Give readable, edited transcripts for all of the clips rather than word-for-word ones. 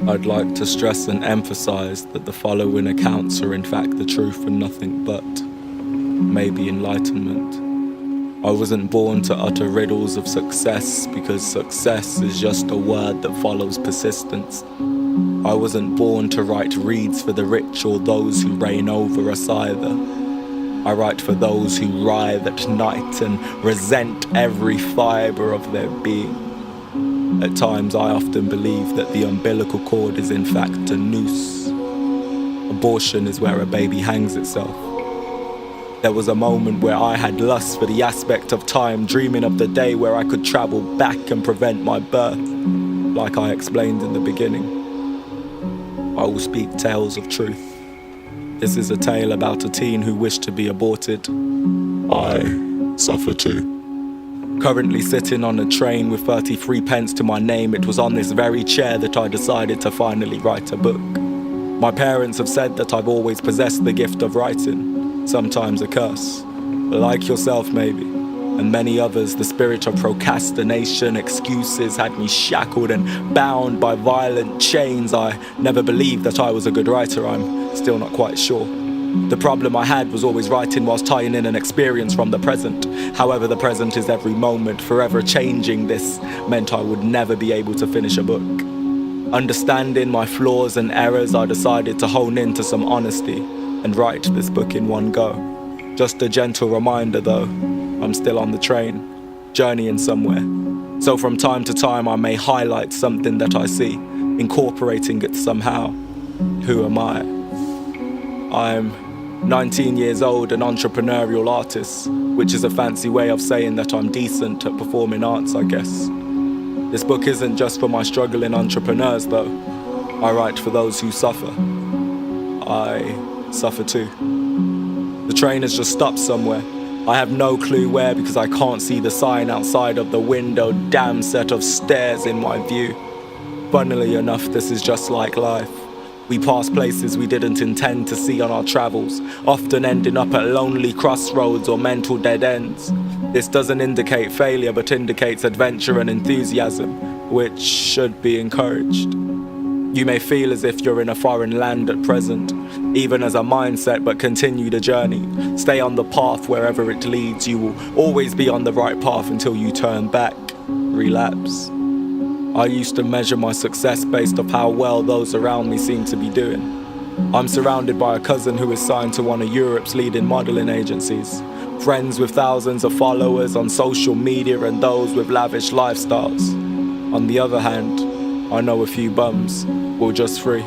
I'd like to stress and emphasize that the following accounts are in fact the truth and nothing but maybe enlightenment. I wasn't born to utter riddles of success because success is just a word that follows persistence. I wasn't born to write reeds for the rich or those who reign over us either. I write for those who writhe at night and resent every fibre of their being. At times I often believe that the umbilical cord is in fact a noose. Abortion is where a baby hangs itself. There was a moment where I had lust for the aspect of time, dreaming of the day where I could travel back and prevent my birth, like I explained in the beginning. I will speak tales of truth. This is a tale about a teen who wished to be aborted. I suffer too. Currently sitting on a train with 33 pence to my name, it was on this very chair that I decided to finally write a book. My parents have said that I've always possessed the gift of writing, sometimes a curse. But like yourself maybe, and many others, the spirit of procrastination, excuses had me shackled and bound by violent chains. I never believed that I was a good writer, I'm still not quite sure. The problem I had was always writing whilst tying in an experience from the present. However, the present is every moment, forever changing. This meant I would never be able to finish a book. Understanding my flaws and errors, I decided to hone into some honesty and write this book in one go. Just a gentle reminder though, I'm still on the train, journeying somewhere. So from time to time I may highlight something that I see, incorporating it somehow. Who am I? I'm 19 years old, an entrepreneurial artist, which is a fancy way of saying that I'm decent at performing arts, I guess. This book isn't just for my struggling entrepreneurs though. I write for those who suffer. I suffer too. The train has just stopped somewhere. I have no clue where because I can't see the sign outside of the window. Damn set of stairs in my view. Funnily enough, this is just like life. We pass places we didn't intend to see on our travels, often ending up at lonely crossroads or mental dead ends. This doesn't indicate failure, but indicates adventure and enthusiasm, which should be encouraged. You may feel as if you're in a foreign land at present, even as a mindset, but continue the journey. Stay on the path wherever it leads. You will always be on the right path until you turn back, relapse. I used to measure my success based off how well those around me seem to be doing. I'm surrounded by a cousin who is signed to one of Europe's leading modeling agencies, friends with thousands of followers on social media and those with lavish lifestyles. On the other hand, I know a few bums, well just three.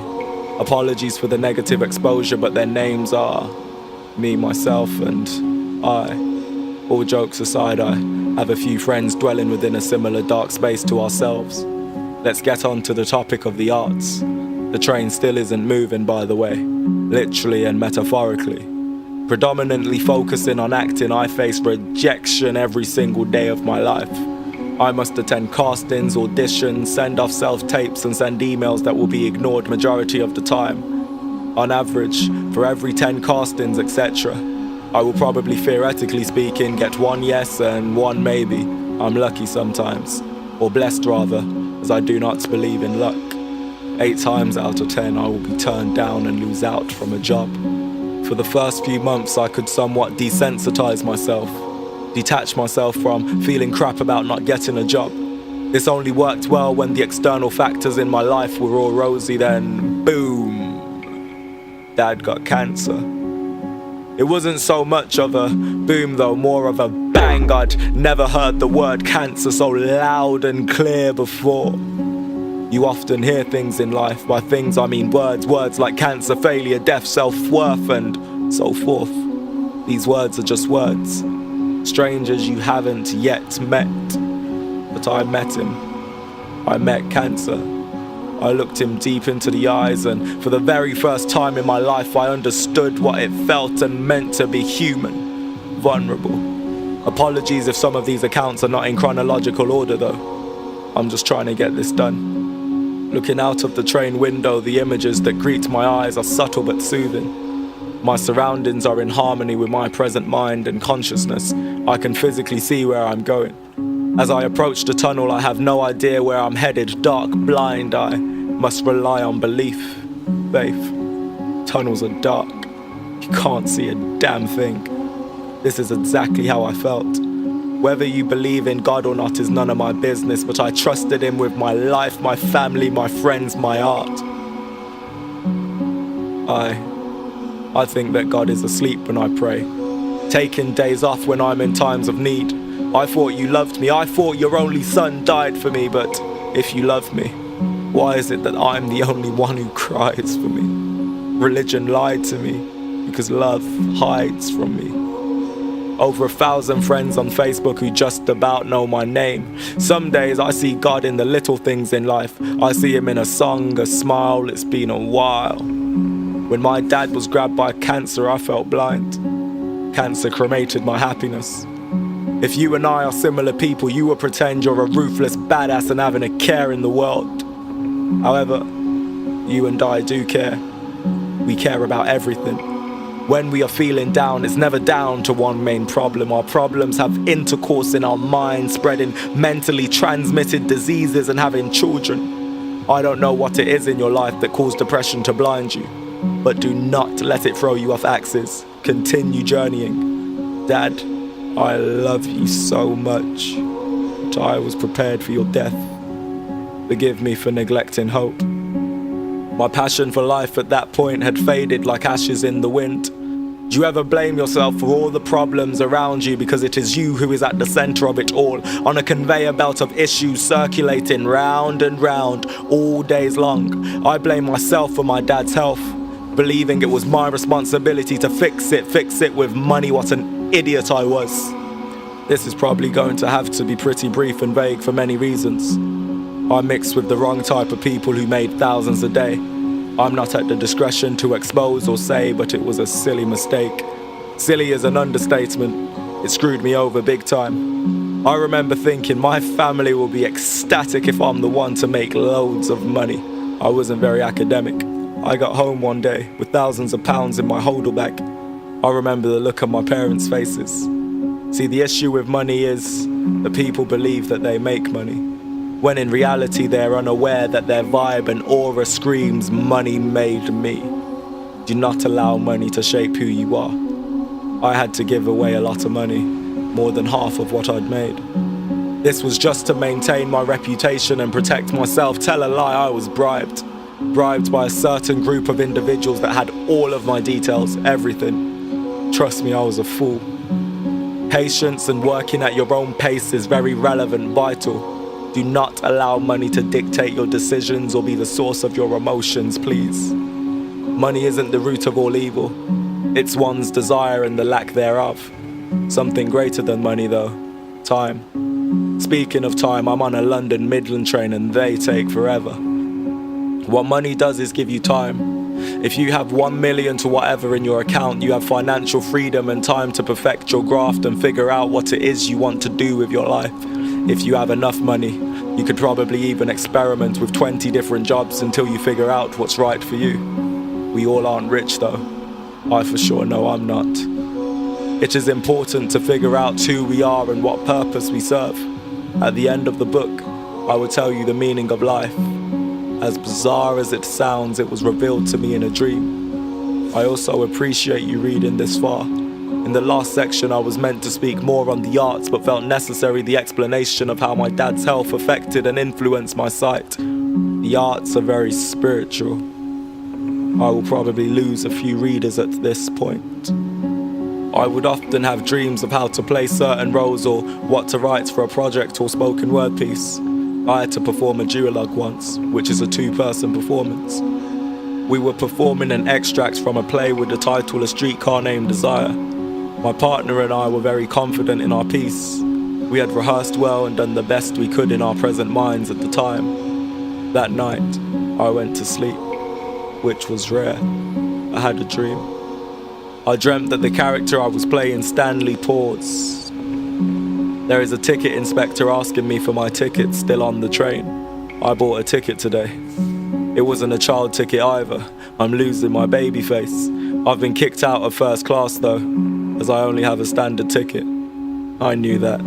Apologies for the negative exposure, but their names are me, myself, and I. All jokes aside, I have a few friends dwelling within a similar dark space to ourselves. Let's get on to the topic of the arts. The train still isn't moving, by the way, literally and metaphorically. Predominantly focusing on acting, I face rejection every single day of my life. I must attend castings, auditions, send off self-tapes and send emails that will be ignored majority of the time. On average, for every 10 castings, etc., I will probably, theoretically speaking, get one yes and one maybe. I'm lucky sometimes, or blessed rather, as I do not believe in luck. 8 times out of 10 I will be turned down and lose out from a job. For the first few months I could somewhat desensitize myself, detach myself from feeling crap about not getting a job. This only worked well when the external factors in my life were all rosy, then boom, Dad got cancer. It wasn't so much of a boom though, more of a bang. I'd never heard the word cancer so loud and clear before. You often hear things in life. By things I mean words like cancer, failure, death, self-worth, and so forth. These words are just words, strangers you haven't yet met. But I met him. I met cancer. I looked him deep into the eyes, and for the very first time in my life I understood what it felt and meant to be human, vulnerable. Apologies if some of these accounts are not in chronological order though. I'm just trying to get this done. Looking out of the train window, the images that greet my eyes are subtle but soothing. My surroundings are in harmony with my present mind and consciousness. I can physically see where I'm going. As I approach the tunnel, I have no idea where I'm headed, dark, blind. I must rely on belief, faith. Tunnels are dark, you can't see a damn thing. This is exactly how I felt. Whether you believe in God or not is none of my business, but I trusted him with my life, my family, my friends, my art. I think that God is asleep when I pray, taking days off when I'm in times of need. I thought you loved me, I thought your only son died for me, but if you love me, why is it that I'm the only one who cries for me? Religion lied to me, because love hides from me. Over 1,000 friends on Facebook who just about know my name. Some days I see God in the little things in life. I see him in a song, a smile, it's been a while. When my dad was grabbed by cancer, I felt blind. Cancer cremated my happiness. If you and I are similar people, you will pretend you're a ruthless badass and having a care in the world. However, you and I do care. We care about everything. When we are feeling down, it's never down to one main problem. Our problems have intercourse in our minds, spreading mentally transmitted diseases and having children. I don't know what it is in your life that caused depression to blind you, but do not let it throw you off axis. Continue journeying. Dad, I love you so much, but I was prepared for your death. Forgive me for neglecting hope. My passion for life at that point had faded like ashes in the wind. Do you ever blame yourself for all the problems around you because it is you who is at the center of it all, on a conveyor belt of issues circulating round and round all days long? I blame myself for my dad's health, believing it was my responsibility to fix it with money. What an idiot I was. This is probably going to have to be pretty brief and vague for many reasons. I mixed with the wrong type of people who made thousands a day. I'm not at the discretion to expose or say, but it was a silly mistake. Silly is an understatement. It screwed me over big time. I remember thinking my family will be ecstatic if I'm the one to make loads of money. I wasn't very academic. I got home one day with thousands of pounds in my hodl bag. I remember the look on my parents' faces. See, the issue with money is that people believe that they make money, when in reality they're unaware that their vibe and aura screams, money made me. Do not allow money to shape who you are. I had to give away a lot of money, more than half of what I'd made. This was just to maintain my reputation and protect myself. Tell a lie, I was bribed. Bribed by a certain group of individuals that had all of my details, everything. Trust me, I was a fool. Patience and working at your own pace is very relevant, vital. Do not allow money to dictate your decisions or be the source of your emotions, please. Money isn't the root of all evil. It's one's desire and the lack thereof. Something greater than money though, time. Speaking of time, I'm on a London Midland train and they take forever. What money does is give you time. If you have 1 million to whatever in your account, you have financial freedom and time to perfect your graft and figure out what it is you want to do with your life. If you have enough money, you could probably even experiment with 20 different jobs until you figure out what's right for you. We all aren't rich though. I for sure know I'm not. It is important to figure out who we are and what purpose we serve. At the end of the book, I will tell you the meaning of life. As bizarre as it sounds, it was revealed to me in a dream. I also appreciate you reading this far. In the last section, I was meant to speak more on the arts, but felt necessary the explanation of how my dad's health affected and influenced my sight. The arts are very spiritual. I will probably lose a few readers at this point. I would often have dreams of how to play certain roles or what to write for a project or spoken word piece. I had to perform a duologue once, which is a 2-person performance. We were performing an extract from a play with the title A Streetcar Named Desire. My partner and I were very confident in our piece. We had rehearsed well and done the best we could in our present minds at the time. That night, I went to sleep, which was rare. I had a dream. I dreamt that the character I was playing, Stanley, paused. There is a ticket inspector asking me for my ticket still on the train. I bought a ticket today. It wasn't a child ticket either. I'm losing my baby face. I've been kicked out of first class though, as I only have a standard ticket. I knew that.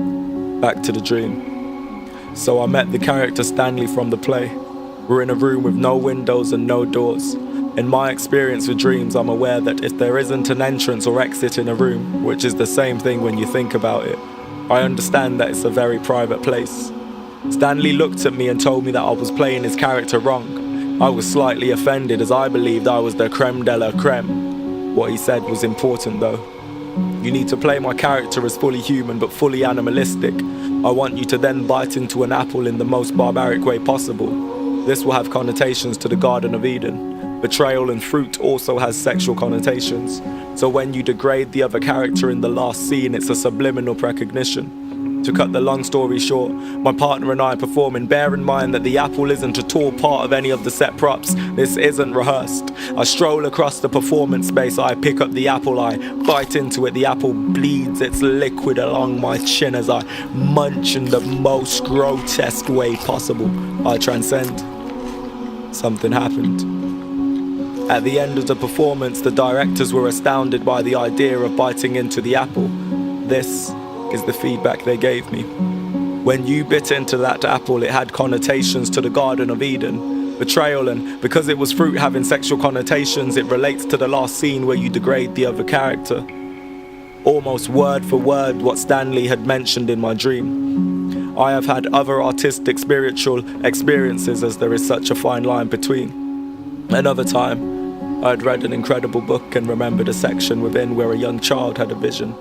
Back to the dream. So I met the character Stanley from the play. We're in a room with no windows and no doors. In my experience with dreams, I'm aware that if there isn't an entrance or exit in a room, which is the same thing when you think about it, I understand that it's a very private place. Stanley looked at me and told me that I was playing his character wrong. I was slightly offended as I believed I was the creme de la creme. What he said was important though. You need to play my character as fully human but fully animalistic. I want you to then bite into an apple in the most barbaric way possible. This will have connotations to the Garden of Eden. Betrayal and fruit also has sexual connotations. So when you degrade the other character in the last scene, it's a subliminal precognition. To cut the long story short, my partner and I are performing. Bear in mind that the apple isn't at all part of any of the set props. This isn't rehearsed. I stroll across the performance space. I pick up the apple. I bite into it. The apple bleeds its liquid along my chin as I munch in the most grotesque way possible. I transcend. Something happened. At the end of the performance, the directors were astounded by the idea of biting into the apple. This is the feedback they gave me. When you bit into that apple, it had connotations to the Garden of Eden, betrayal, and because it was fruit having sexual connotations, it relates to the last scene where you degrade the other character. Almost word for word what Stanley had mentioned in my dream. I have had other artistic, spiritual experiences, as there is such a fine line between. Another time, I had read an incredible book and remembered a section within where a young child had a vision.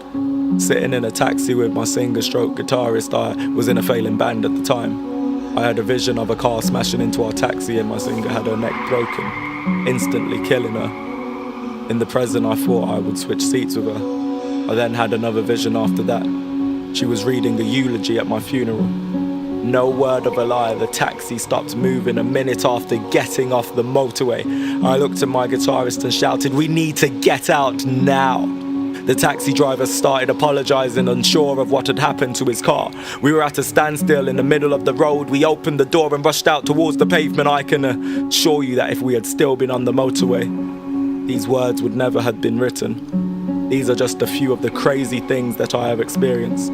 Sitting in a taxi with my singer-stroke-guitarist, I was in a failing band at the time. I had a vision of a car smashing into our taxi and my singer had her neck broken, instantly killing her. In the present, I thought I would switch seats with her. I then had another vision after that. She was reading the eulogy at my funeral. No word of a lie, the taxi stopped moving a minute after getting off the motorway. I looked at my guitarist and shouted, "We need to get out now." The taxi driver started apologizing, unsure of what had happened to his car. We were at a standstill in the middle of the road. We opened the door and rushed out towards the pavement. I can assure you that if we had still been on the motorway, these words would never have been written. These are just a few of the crazy things that I have experienced.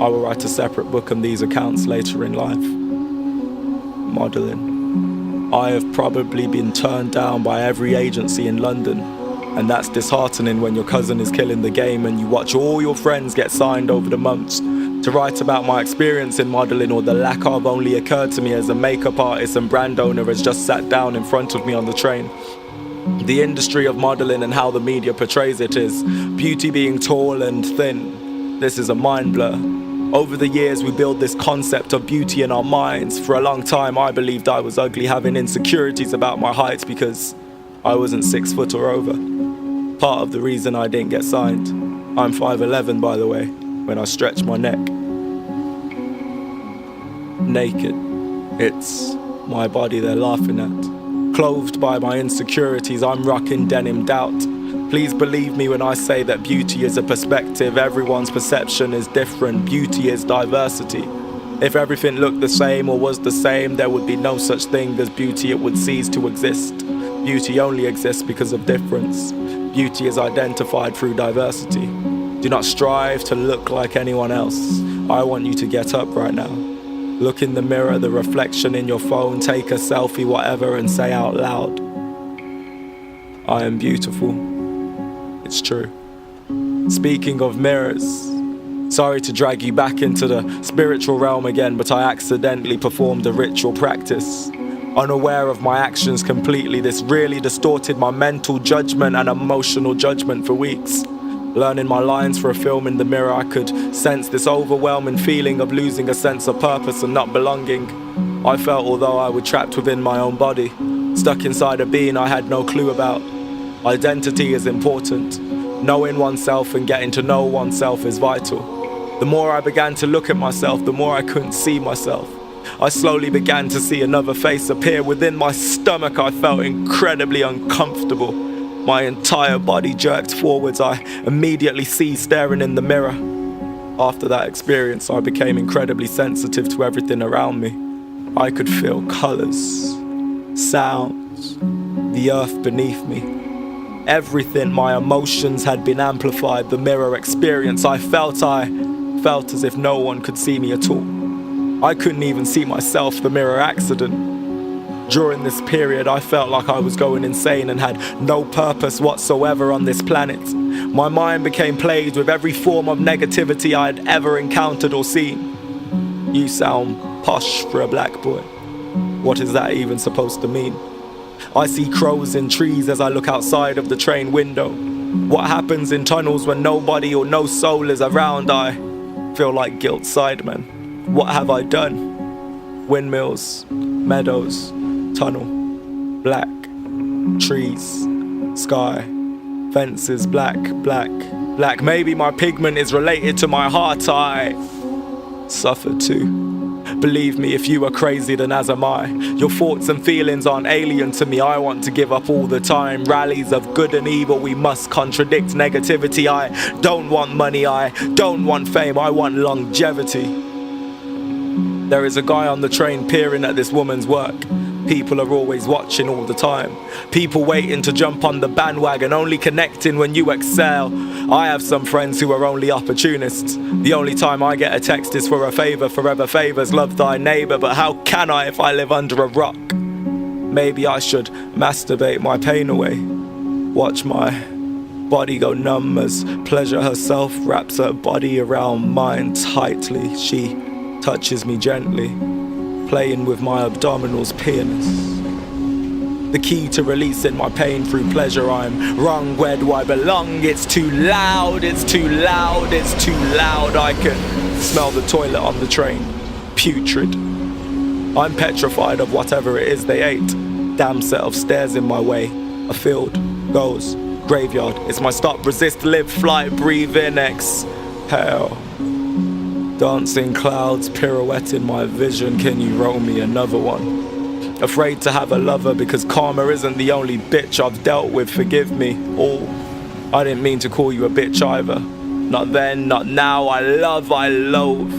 I will write a separate book on these accounts later in life. Modelling. I have probably been turned down by every agency in London. And that's disheartening when your cousin is killing the game and you watch all your friends get signed over the months. To write about my experience in modelling or the lack of only occurred to me as a makeup artist and brand owner has just sat down in front of me on the train. The industry of modelling and how the media portrays it is beauty being tall and thin. This is a mind blur. Over the years, we build this concept of beauty in our minds. For a long time, I believed I was ugly, having insecurities about my height because I wasn't 6 foot or over. Part of the reason I didn't get signed. I'm 5'11", by the way, when I stretch my neck. Naked. It's my body they're laughing at. Clothed by my insecurities, I'm rocking denim doubt. Please believe me when I say that beauty is a perspective. Everyone's perception is different. Beauty is diversity. If everything looked the same or was the same, there would be no such thing as beauty. It would cease to exist. Beauty only exists because of difference. Beauty is identified through diversity. Do not strive to look like anyone else. I want you to get up right now. Look in the mirror, the reflection in your phone, take a selfie, whatever, and say out loud, I am beautiful. It's true. Speaking of mirrors, sorry to drag you back into the spiritual realm again, but I accidentally performed a ritual practice. Unaware of my actions completely, this really distorted my mental judgment and emotional judgment for weeks. Learning my lines for a film in the mirror, I could sense this overwhelming feeling of losing a sense of purpose and not belonging. I felt although I was trapped within my own body, stuck inside a being I had no clue about. Identity is important. Knowing oneself and getting to know oneself is vital. The more I began to look at myself, the more I couldn't see myself. I slowly began to see another face appear within my stomach. I felt incredibly uncomfortable. My entire body jerked forwards. I immediately ceased staring in the mirror. After that experience, I became incredibly sensitive to everything around me. I could feel colors, sounds, the earth beneath me. Everything, my emotions had been amplified. The mirror experience, I felt as if no one could see me at all. I couldn't even see myself, the mirror accident. During this period, I felt like I was going insane and had no purpose whatsoever on this planet. My mind became plagued with every form of negativity I had ever encountered or seen. You sound posh for a black boy. What is that even supposed to mean? I see crows in trees as I look outside of the train window. What happens in tunnels when nobody or no soul is around? I feel like guilt sidemen. What have I done? Windmills, meadows, tunnel, black, trees, sky, fences, black, black, black. Maybe my pigment is related to my heart. I suffer too. Believe me, if you are crazy, then as am I. Your thoughts and feelings aren't alien to me. I want to give up all the time. Rallies of good and evil, we must contradict negativity. I don't want money, I don't want fame, I want longevity. There is a guy on the train peering at this woman's work. People are always watching all the time. People waiting to jump on the bandwagon, only connecting when you excel. I have some friends who are only opportunists. The only time I get a text is for a favor. Forever favors, love thy neighbor. But how can I if I live under a rock? Maybe I should masturbate my pain away. Watch my body go numb as pleasure herself wraps her body around mine tightly. She touches me gently, playing with my abdominals pianist. The key to releasing my pain through pleasure. I'm wrong, where do I belong? It's too loud, it's too loud, it's too loud. I can smell the toilet on the train, putrid. I'm petrified of whatever it is they ate. Damn set of stairs in my way. A field, goes, graveyard. It's my stop, resist, live, fly, breathe in, exhale. Dancing clouds pirouette in my vision. Can you roll me another one? Afraid to have a lover because karma isn't the only bitch I've dealt with. Forgive me all. I didn't mean to call you a bitch either. Not then, not now. I love, I loathe.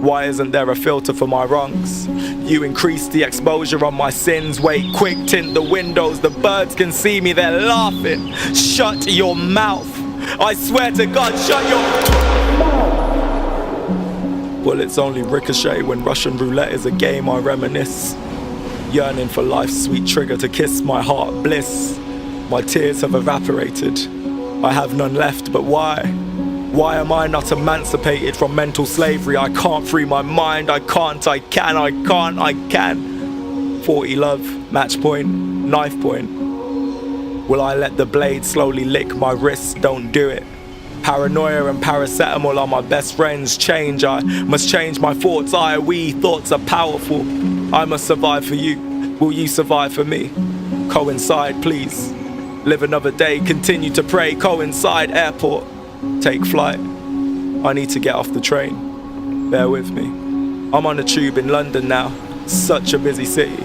Why isn't there a filter for my wrongs? You increase the exposure on my sins. Wait, quick, tint the windows. The birds can see me, they're laughing. Shut your mouth. I swear to God, shut your mouth. Bullets only ricochet when Russian roulette is a game I reminisce. Yearning for life's sweet trigger to kiss my heart bliss. My tears have evaporated. I have none left, but why? Why am I not emancipated from mental slavery? I can't free my mind. I can't, I can, I can't, I can. 40 love, match point, knife point. Will I let the blade slowly lick my wrists? Don't do it. Paranoia and paracetamol are my best friends. Change, I must change my thoughts. We thoughts are powerful. I must survive for you. Will you survive for me? Coincide, please. Live another day, continue to pray. Coincide, airport. Take flight. I need to get off the train. Bear with me. I'm on a tube in London now. Such a busy city.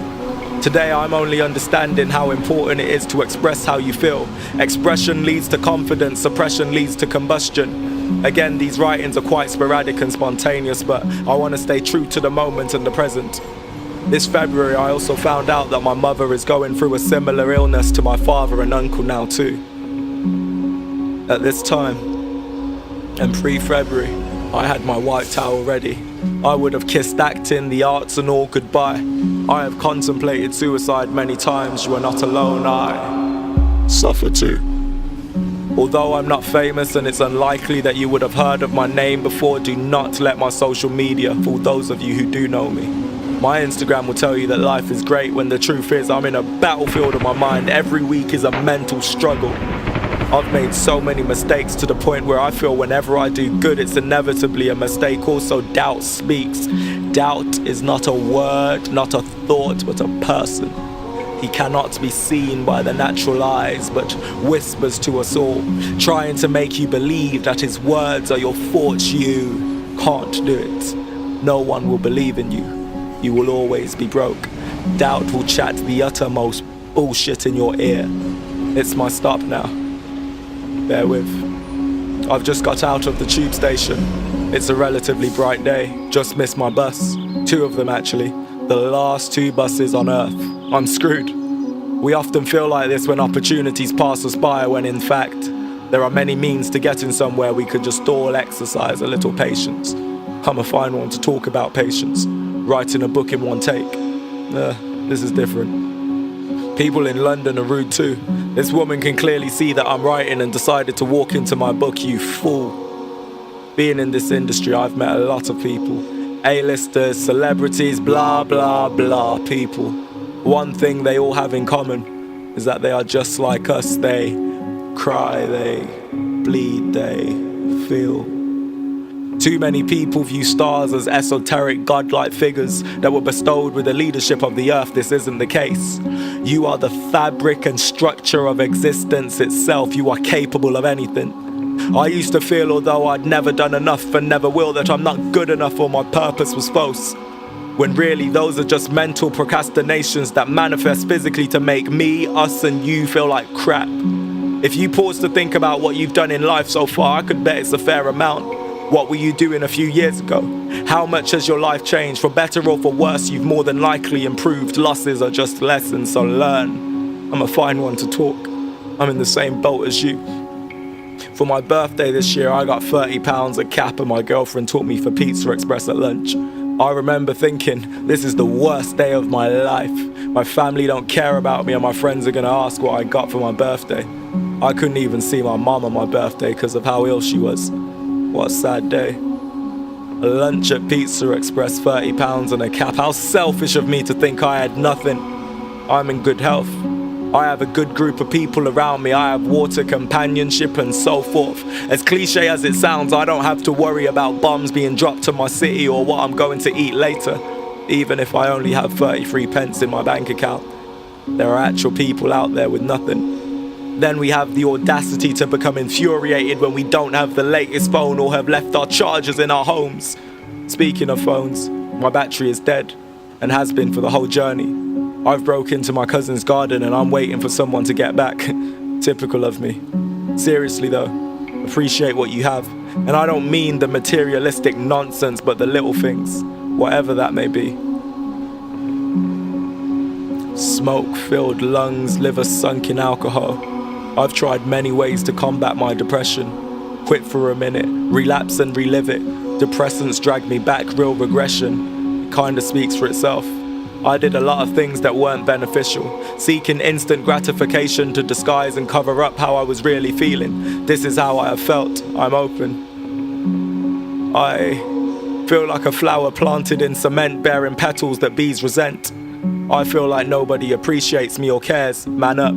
Today I'm only understanding how important it is to express how you feel. Expression leads to confidence, suppression leads to combustion. Again, these writings are quite sporadic and spontaneous, but I want to stay true to the moment and the present. This February I also found out that my mother is going through a similar illness to my father and uncle now too. At this time, and pre-February, I had my white towel ready. I would have kissed acting, the arts and all goodbye. I have contemplated suicide many times. You are not alone, I suffer too. Although I'm not famous and it's unlikely that you would have heard of my name before, do not let my social media fool those of you who do know me. My Instagram will tell you that life is great when the truth is I'm in a battlefield of my mind. Every week is a mental struggle. I've made so many mistakes to the point where I feel whenever I do good, it's inevitably a mistake. Also, doubt speaks. Doubt is not a word, not a thought, but a person. He cannot be seen by the natural eyes, but whispers to us all, trying to make you believe that his words are your thoughts. You can't do it. No one will believe in you. You will always be broke. Doubt will chat the uttermost bullshit in your ear. It's my stop now. Bear with. I've just got out of the tube station. It's a relatively bright day. Just missed my bus. 2 of them actually. The last 2 buses on Earth. I'm screwed. We often feel like this when opportunities pass us by, when in fact, there are many means to getting somewhere. We could just all exercise a little patience. I'm a fine one to talk about patience. Writing a book in one take. This is different. People in London are rude too. This woman can clearly see that I'm writing and decided to walk into my book, you fool. Being in this industry, I've met a lot of people. A-listers, celebrities, blah, blah, blah people. One thing they all have in common is that they are just like us. They cry, they bleed, they feel. Too many people view stars as esoteric, godlike figures that were bestowed with the leadership of the earth. This isn't the case. You are the fabric and structure of existence itself. You are capable of anything. I used to feel, although I'd never done enough and never will, that I'm not good enough or my purpose was false. When really those are just mental procrastinations that manifest physically to make me, us and you feel like crap. If you pause to think about what you've done in life so far, I could bet it's a fair amount. What were you doing a few years ago? How much has your life changed? For better or for worse, you've more than likely improved. Losses are just lessons, so learn. I'm a fine one to talk. I'm in the same boat as you. For my birthday this year, I got £30 a cap and my girlfriend took me for Pizza Express at lunch. I remember thinking, this is the worst day of my life. My family don't care about me and my friends are gonna ask what I got for my birthday. I couldn't even see my mum on my birthday because of how ill she was. What a sad day. A lunch at Pizza Express, £30 and a cap. How selfish of me to think I had nothing. I'm in good health. I have a good group of people around me. I have water, companionship and so forth. As cliche as it sounds, I don't have to worry about bombs being dropped to my city or what I'm going to eat later. Even if I only have 33 pence in my bank account. There are actual people out there with nothing. Then we have the audacity to become infuriated when we don't have the latest phone or have left our chargers in our homes. Speaking of phones, my battery is dead and has been for the whole journey. I've broke into my cousin's garden and I'm waiting for someone to get back. Typical of me. Seriously though, appreciate what you have. And I don't mean the materialistic nonsense, but the little things, whatever that may be. Smoke-filled lungs, liver sunk in alcohol. I've tried many ways to combat my depression. Quit for a minute, relapse and relive it. Depressants drag me back, real regression. It kinda speaks for itself. I did a lot of things that weren't beneficial, seeking instant gratification to disguise and cover up how I was really feeling. This is how I have felt. I'm open. I feel like a flower planted in cement bearing petals that bees resent. I feel like nobody appreciates me or cares. Man up.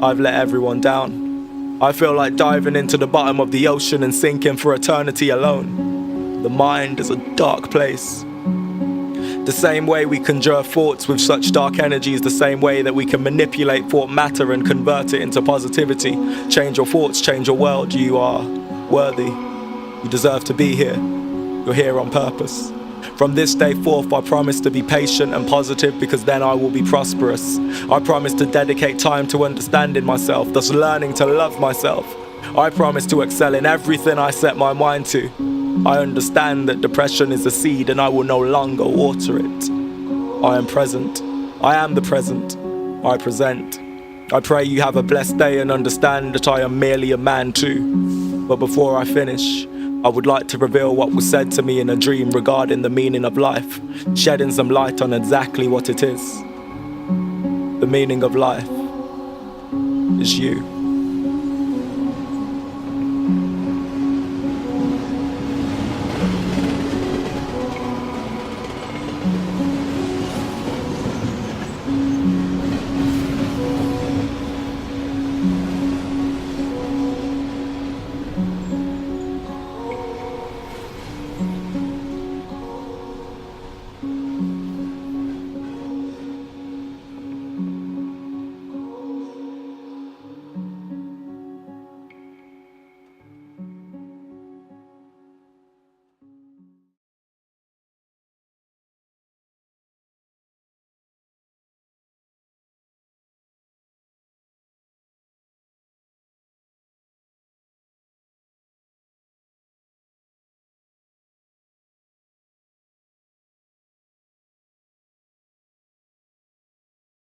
I've let everyone down. I feel like diving into the bottom of the ocean and sinking for eternity alone. The mind is a dark place. The same way we conjure thoughts with such dark energy is the same way that we can manipulate thought matter and convert it into positivity. Change your thoughts, change your world. You are worthy. You deserve to be here. You're here on purpose. From this day forth, I promise to be patient and positive because then I will be prosperous. I promise to dedicate time to understanding myself, thus learning to love myself. I promise to excel in everything I set my mind to. I understand that depression is a seed and I will no longer water it. I am present. I am the present. I present. I pray you have a blessed day and understand that I am merely a man too. But before I finish, I would like to reveal what was said to me in a dream regarding the meaning of life, shedding some light on exactly what it is. The meaning of life is you.